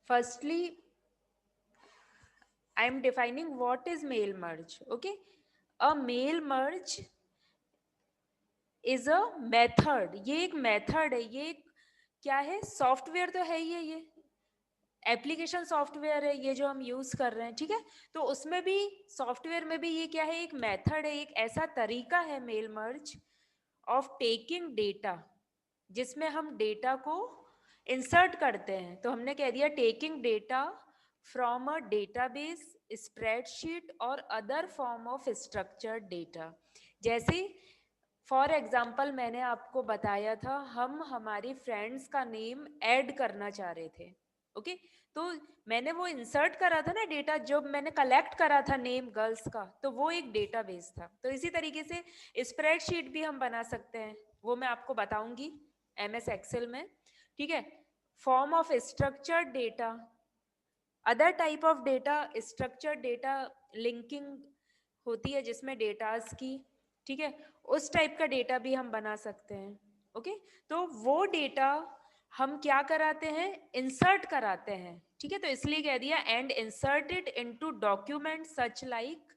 firstly I am defining what is mail merge. Okay, a mail merge is a method, ये एक method है, ये क्या है, सॉफ्टवेयर तो है ये एप्लीकेशन सॉफ्टवेयर है ये जो हम यूज कर रहे हैं, ठीक है। तो उसमें भी, सॉफ्टवेयर में भी ये क्या है, एक मेथड है, एक ऐसा तरीका है mail merge of taking data, जिसमें हम डेटा को इंसर्ट करते हैं। तो हमने कह दिया taking data from a database, spreadsheet और other form of structured data. जैसे फॉर एग्जाम्पल मैंने आपको बताया था, हम हमारी फ्रेंड्स का नेम ऐड करना चाह रहे थे। ओके, तो मैंने वो इंसर्ट करा था ना डेटा, जो मैंने कलेक्ट करा था नेम गर्ल्स का, तो वो एक डेटाबेस था। तो इसी तरीके से स्प्रेडशीट भी हम बना सकते हैं, वो मैं आपको बताऊंगी एमएस एक्सेल में, ठीक है। Form of structured data, other type of data, structured data linking होती है जिसमें डेटास की, ठीक है, उस टाइप का डेटा भी हम बना सकते हैं। ओके, तो वो डेटा हम क्या कराते हैं, इंसर्ट कराते हैं, ठीक है। तो इसलिए कह दिया and inserted into document such like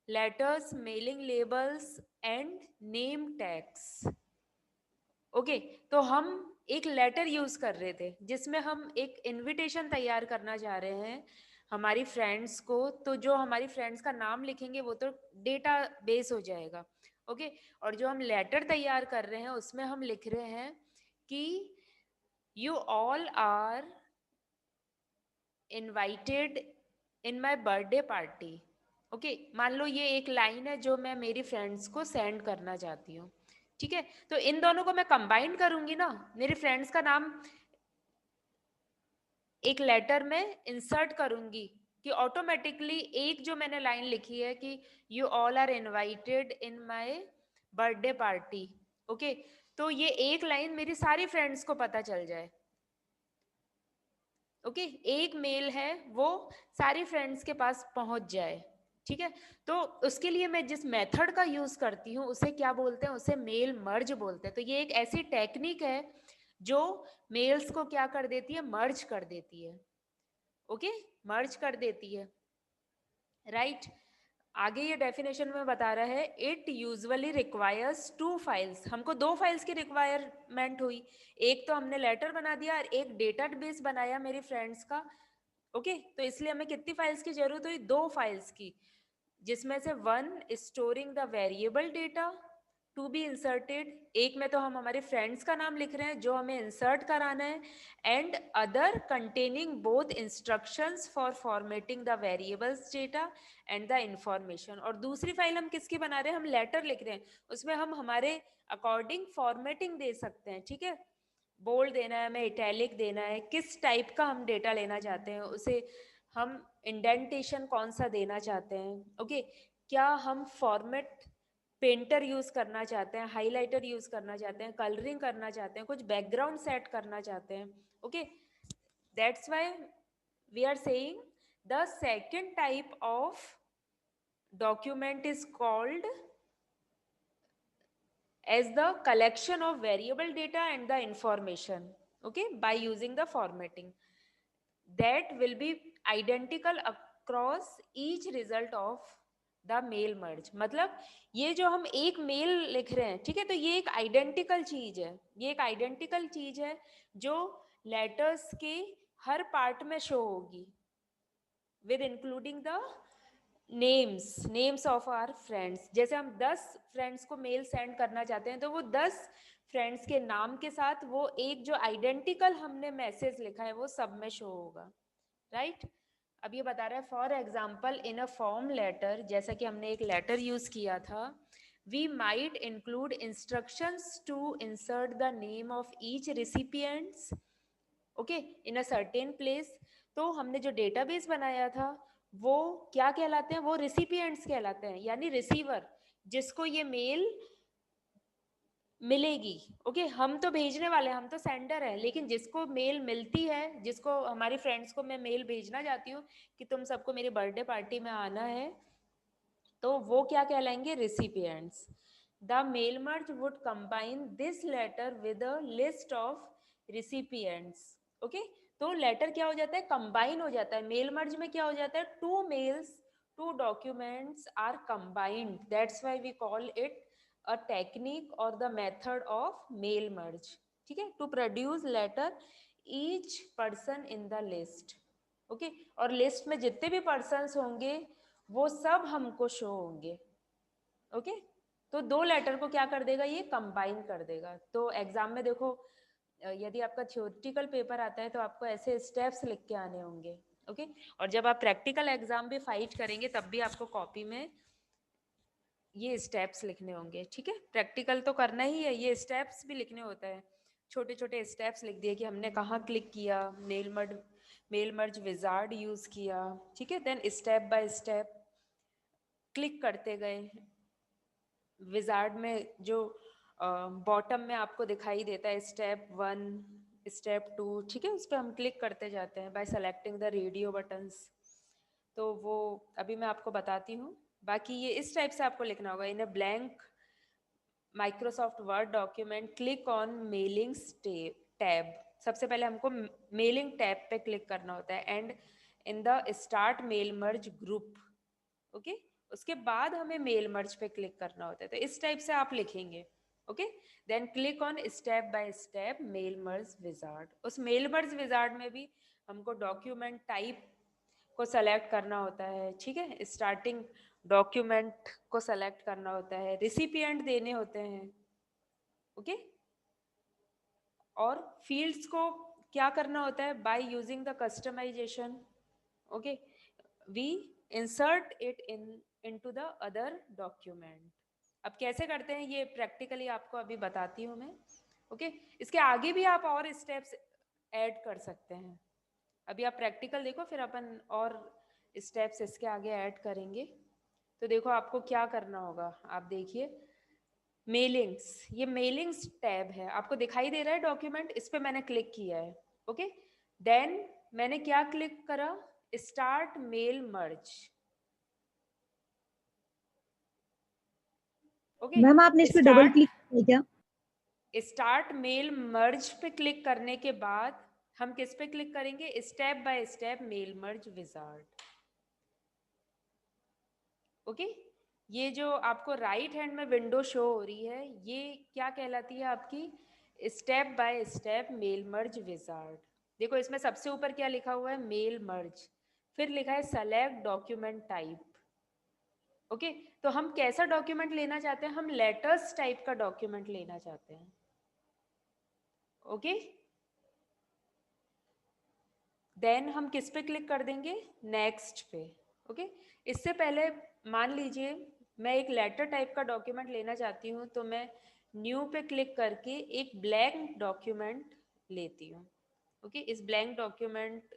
letters, mailing labels and name tags. Okay, तो हम एक लेटर यूज कर रहे थे जिसमें हम एक इनविटेशन तैयार करना चाह रहे हैं हमारी फ्रेंड्स को। तो जो हमारी फ्रेंड्स का नाम लिखेंगे वो तो डेटा बेस हो जाएगा। ओके, और जो हम लेटर तैयार कर रहे हैं उसमें हम लिख रहे हैं कि you all are invited in my birthday party. Okay, मान लो ये एक लाइन है जो मैं मेरी फ्रेंड्स को सेंड करना चाहती हूँ, ठीक है। तो इन दोनों को मैं कंबाइन करूंगी ना, मेरी फ्रेंड्स का नाम एक लेटर में इंसर्ट करूंगी, कि ऑटोमेटिकली एक जो मैंने लाइन लिखी है कि you all are invited in my birthday party. Okay, तो ये एक लाइन मेरी सारी फ्रेंड्स को पता चल जाए। ओके, एक मेल है वो सारी फ्रेंड्स के पास पहुंच जाए, ठीक है। तो उसके लिए मैं जिस मेथड का यूज करती हूँ उसे क्या बोलते हैं, उसे मेल मर्ज बोलते हैं। तो ये एक ऐसी टेक्निक है जो मेल्स को क्या कर देती है, मर्ज कर देती है। ओके, मर्ज कर देती है, राइट। आगे ये डेफिनेशन में बता रहा है, it usually requires two files, हमको दो फाइल्स की रिक्वायरमेंट हुई। एक तो हमने लेटर बना दिया और एक डेटाबेस बनाया मेरी फ्रेंड्स का। ओके, तो इसलिए हमें कितनी फाइल्स की जरूरत हुई, दो फाइल्स की, जिसमें से one storing the variable data to be inserted, एक में तो हम हमारे फ्रेंड्स का नाम लिख रहे हैं जो हमें इंसर्ट कराना है, and other containing both instructions for formatting the variables data and the information. और दूसरी फाइल हम किसकी बना रहे हैं, हम लेटर लिख रहे हैं, उसमें हम हमारे अकॉर्डिंग फॉर्मेटिंग दे सकते हैं, ठीक है। बोल्ड देना है, हमें इटैलिक देना है, किस टाइप का हम डेटा लेना चाहते हैं उसे, हम इंडेंटेशन कौन सा देना चाहते हैं। ओके, क्या हम फॉर्मेट पेंटर यूज करना चाहते हैं, हाइलाइटर यूज करना चाहते हैं, कलरिंग करना चाहते हैं, कुछ बैकग्राउंड सेट करना चाहते हैं। Okay, that's why we are saying the second type of document is called as the collection of variable data and the information, okay, by using the formatting that will be identical across each result of the mail merge. मतलब ये जो हम एक mail लिख रहे हैं, ठीक है, तो ये एक आइडेंटिकल चीज है, ये एक आइडेंटिकल चीज है जो लेटर्स के हर पार्ट में शो होगी, with including the names of our friends. जैसे हम 10 फ्रेंड्स को मेल सेंड करना चाहते हैं तो वो 10 फ्रेंड्स के नाम के साथ वो एक जो आइडेंटिकल हमने मैसेज लिखा है वो सब में शो होगा, राइट। अब ये बता रहा है for example in a form letter, जैसा कि हमने एक लेटर यूज किया था, we might include instructions to insert the name of each recipients, okay, in a certain place. तो हमने जो डेटाबेस बनाया था वो क्या कहलाते हैं, वो रिसिपिएंट्स कहलाते हैं, यानी रिसीवर, जिसको ये मेल मिलेगी। ओके, हम तो भेजने वाले हैं, हम तो सेंडर है, लेकिन जिसको मेल मिलती है, जिसको हमारी फ्रेंड्स को मैं मेल भेजना चाहती हूँ कि तुम सबको मेरी बर्थडे पार्टी में आना है, तो वो क्या कहलाएंगे, recipients. The mail merge would combine this letter with a list of recipients. Okay, तो लेटर क्या हो जाता है, कंबाइन हो जाता है। मेल मर्ज में क्या हो जाता है, two mails, two documents are combined, that's why we call it a technique और the method of mail merge. ठीक है, to produce letter each person in the list. Okay, और लिस्ट में जितने भी पर्सन्स होंगे वो सब हमको शो होंगे। ओके, तो दो लेटर को क्या कर देगा, ये कंबाइन कर देगा। तो एग्जाम में देखो, यदि आपका थ्योरेटिकल पेपर आता है तो आपको ऐसे स्टेप्स लिख के आने होंगे। ओके, और जब आप प्रैक्टिकल एग्जाम भी फाइट करेंगे तब भी आपको कॉपी में ये स्टेप्स लिखने होंगे। ठीक है, प्रैक्टिकल तो करना ही है, ये स्टेप्स भी लिखने होते हैं। छोटे छोटे स्टेप्स लिख दिए कि हमने कहाँ क्लिक किया, मेल मर्ज विजार्ड यूज किया। ठीक है, then step by step click करते गए। विजार्ड में जो बॉटम में आपको दिखाई देता है स्टेप 1, स्टेप 2, ठीक है, उस पर हम क्लिक करते जाते हैं bye selecting the radio buttons. तो वो अभी मैं आपको बताती हूँ। बाकी ये इस टाइप से आपको लिखना होगा, in a blank Microsoft Word document click on mailings tab. सबसे पहले हमको मेलिंग टैब पे क्लिक करना होता है, and in the start mail merge group. Okay, उसके बाद हमें मेल मर्ज पे क्लिक करना होता है। तो इस टाइप से आप लिखेंगे। Okay, then click on step by step mail merge wizard. उस मेल मर्ज विजार्ड में भी हमको डॉक्यूमेंट टाइप को सेलेक्ट करना होता है। ठीक है, स्टार्टिंग डॉक्यूमेंट को सेलेक्ट करना होता है, रिसिपिएंट देने होते हैं। ओके, और फील्ड्स को क्या करना होता है, by using the customization. Okay, we insert it into the other document. अब कैसे करते हैं ये प्रैक्टिकली आपको अभी बताती हूँ मैं। ओके, इसके आगे भी आप और स्टेप्स ऐड कर सकते हैं। अभी आप प्रैक्टिकल देखो, फिर अपन और स्टेप्स इसके आगे ऐड करेंगे। तो देखो आपको क्या करना होगा, आप देखिए मेलिंग्स, ये मेलिंग्स टैब है, आपको दिखाई दे रहा है डॉक्यूमेंट, इस पे मैंने क्लिक किया है। ओके, देन मैंने क्या क्लिक करा, start mail merge. Okay, ma'am आपने इस पे डबल क्लिक किया क्या? स्टार्ट मेल मर्ज पे क्लिक करने के बाद हम किस पे क्लिक करेंगे, step by step mail merge wizard. Okay, ये जो आपको राइट हैंड में विंडो शो हो रही है, ये क्या कहलाती है आपकी, step by step mail merge wizard. देखो इसमें सबसे ऊपर क्या लिखा हुआ है, मेल मर्ज, फिर लिखा है सेलेक्ट डॉक्यूमेंट टाइप। ओके, तो हम कैसा डॉक्यूमेंट लेना चाहते हैं, हम लेटर्स टाइप का डॉक्यूमेंट लेना चाहते हैं। ओके, देन हम किस पे क्लिक कर देंगे, नेक्स्ट पे। ओके, इससे पहले मान लीजिए मैं एक लेटर टाइप का डॉक्यूमेंट लेना चाहती हूँ, तो मैं न्यू पे क्लिक करके एक ब्लैंक डॉक्यूमेंट लेती हूँ। ओके, इस ब्लैंक डॉक्यूमेंट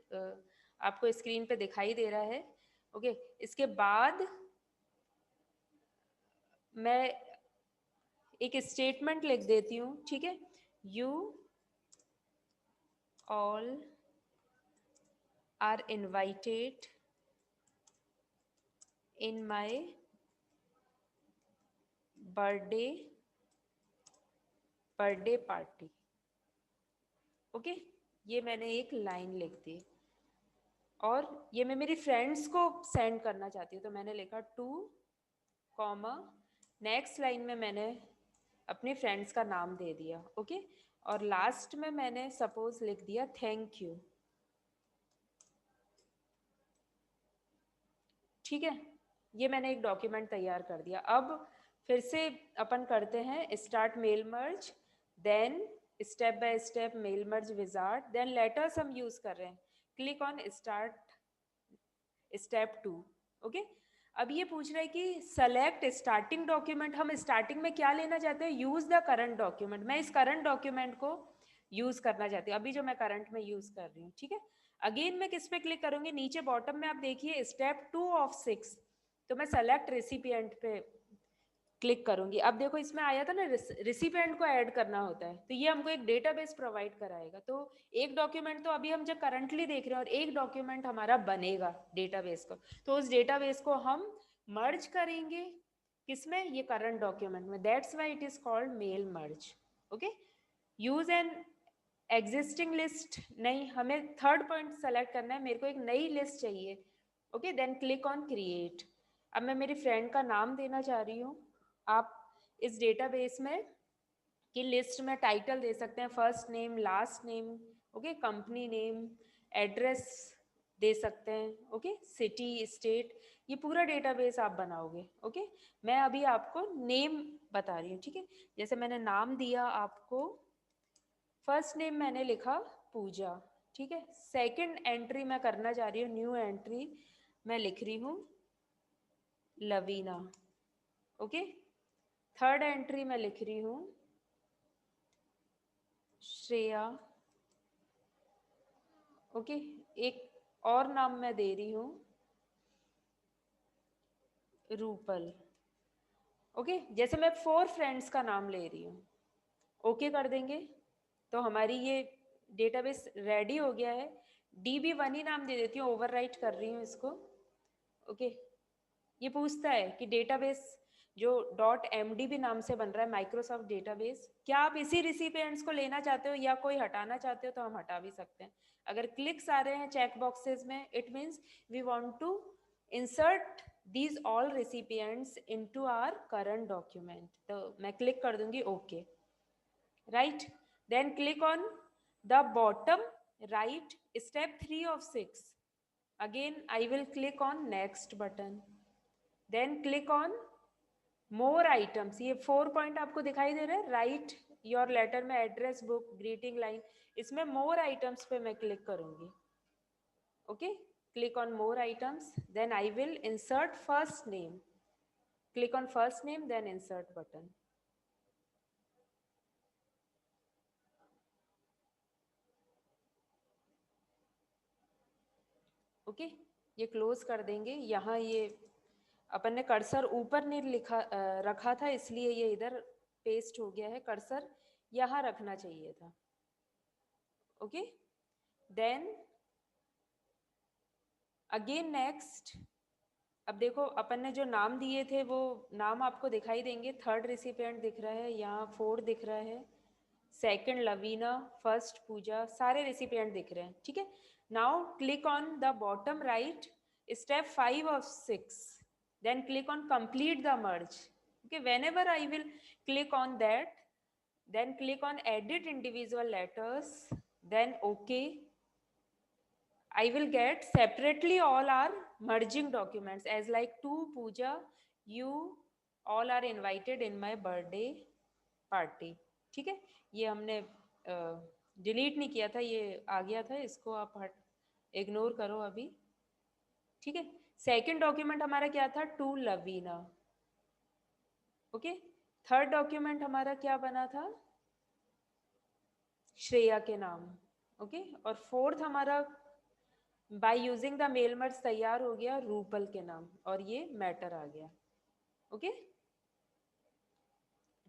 आपको स्क्रीन पे दिखाई दे रहा है। ओके, इसके बाद मैं एक स्टेटमेंट लिख देती हूँ। ठीक है, you all are invited in my birthday party. Okay, ये मैंने एक लाइन लिख दी, और ये मैं मेरी फ्रेंड्स को सेंड करना चाहती हूँ, तो मैंने लिखा टू कॉमा, नेक्स्ट लाइन में मैंने अपनी फ्रेंड्स का नाम दे दिया। ओके, और लास्ट में मैंने सपोज लिख दिया थैंक यू। ठीक है, ये मैंने एक डॉक्यूमेंट तैयार कर दिया। अब फिर से अपन करते हैं start mail merge, then step by step mail merge wizard, then letters हम यूज कर रहे हैं, click on start step 2। Okay, अब ये पूछ रहा है कि सेलेक्ट स्टार्टिंग डॉक्यूमेंट, हम स्टार्टिंग में क्या लेना चाहते हैं, यूज द करंट डॉक्यूमेंट। मैं इस करंट डॉक्यूमेंट को यूज करना चाहती हूँ, अभी जो मैं करंट में यूज कर रही हूँ। ठीक है, अगेन मैं किस पे क्लिक करूंगी, नीचे बॉटम में आप देखिए स्टेप 2 ऑफ 6, तो मैं सेलेक्ट रेसिपिएंट पे क्लिक करूंगी। अब देखो इसमें आया था ना, रिसिपिएंट को ऐड करना होता है, तो ये हमको एक डेटाबेस प्रोवाइड कराएगा। तो एक डॉक्यूमेंट तो अभी हम जब करंटली देख रहे हैं, और एक डॉक्यूमेंट हमारा बनेगा डेटाबेस को, तो उस डेटाबेस को हम मर्ज करेंगे किसमें, ये करंट डॉक्यूमेंट में, that's why it is called mail merge. Okay, use an existing list नहीं, हमें थर्ड पॉइंट सेलेक्ट करना है, मेरे को एक नई लिस्ट चाहिए। Okay, then click on create. अब मैं मेरी फ्रेंड का नाम देना चाह रही हूँ। आप इस डेटाबेस में की लिस्ट में टाइटल दे सकते हैं, first name, last name, okay, company name, address दे सकते हैं, ओके, सिटी, स्टेट, ये पूरा डेटाबेस आप बनाओगे। ओके, मैं अभी आपको नेम बता रही हूँ, ठीक है। जैसे मैंने नाम दिया आपको, फर्स्ट नेम मैंने लिखा पूजा, ठीक है। सेकंड एंट्री मैं करना चाह रही हूँ, न्यू एंट्री, मैं लिख रही हूँ लवीना। ओके, थर्ड एंट्री मैं लिख रही हूँ श्रेया। ओके, एक और नाम मैं दे रही हूँ रूपल। ओके, जैसे मैं 4 फ्रेंड्स का नाम ले रही हूँ, ओके कर देंगे तो हमारी ये डेटाबेस रेडी हो गया है। DB1 ही नाम दे देती हूँ, ओवरराइट कर रही हूँ इसको। ओके, ये पूछता है कि डेटाबेस जो .mdb नाम से बन रहा है, माइक्रोसॉफ्ट डेटाबेस, क्या आप इसी रिसिपिएंट्स को लेना चाहते हो या कोई हटाना चाहते हो, तो हम हटा भी सकते हैं। अगर क्लिक्स आ रहे हैं चेक बॉक्सेस में, it means we want to insert these all recipients into our current document, तो मैं क्लिक कर दूंगी okay, right. Then click on the bottom right step 3 of 6, again I will click on next button, then click on more items। ये 4 point आपको दिखाई दे रहे हैं, राइट योर लेटर में एड्रेस, बुक, ग्रीटिंग लाइन, इसमें मोर आइटम्स पे मैं क्लिक करूंगी। Okay, click on more items, then I will insert first name, click on first name, then insert button. Okay, ये क्लोज कर देंगे। यहाँ ये अपन ने कर्सर ऊपर नहीं रखा था, इसलिए ये इधर पेस्ट हो गया है, कर्सर यहाँ रखना चाहिए था। Okay, then again next. अब देखो अपन ने जो नाम दिए थे वो नाम आपको दिखाई देंगे, थर्ड रिसिपिएंट दिख रहा है, यहाँ फोर्थ दिख रहा है, सेकंड लवीना, फर्स्ट पूजा, सारे रिसिपिएंट दिख रहे हैं, ठीक है। Now click on the bottom right step 5 of 6, then click on complete the merge। okay, whenever I will click on that, then click on edit individual letters, then okay, I will get separately all our merging documents as like to Pooja, you all are invited in my birthday party, ठीक है। ये हमने delete नहीं किया था, ये आ गया था, इसको आप इग्नोर करो अभी, ठीक है। सेकंड डॉक्यूमेंट हमारा क्या था, to Lavina. Okay, third document हमारा क्या बना था, श्रेया के नाम। ओके, और फोर्थ हमारा by using the mail merge तैयार हो गया रूपल के नाम, और ये मैटर आ गया। Okay,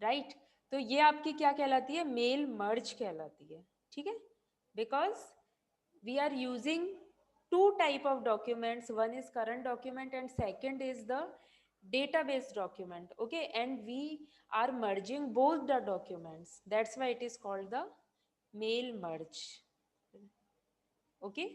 right. तो ये आपकी क्या कहलाती है, मेल मर्ज कहलाती है, ठीक है। Because we are using two type of documents, one is current document and second is the database document, okay, and we are merging both the documents, that's why it is called the mail merge। okay,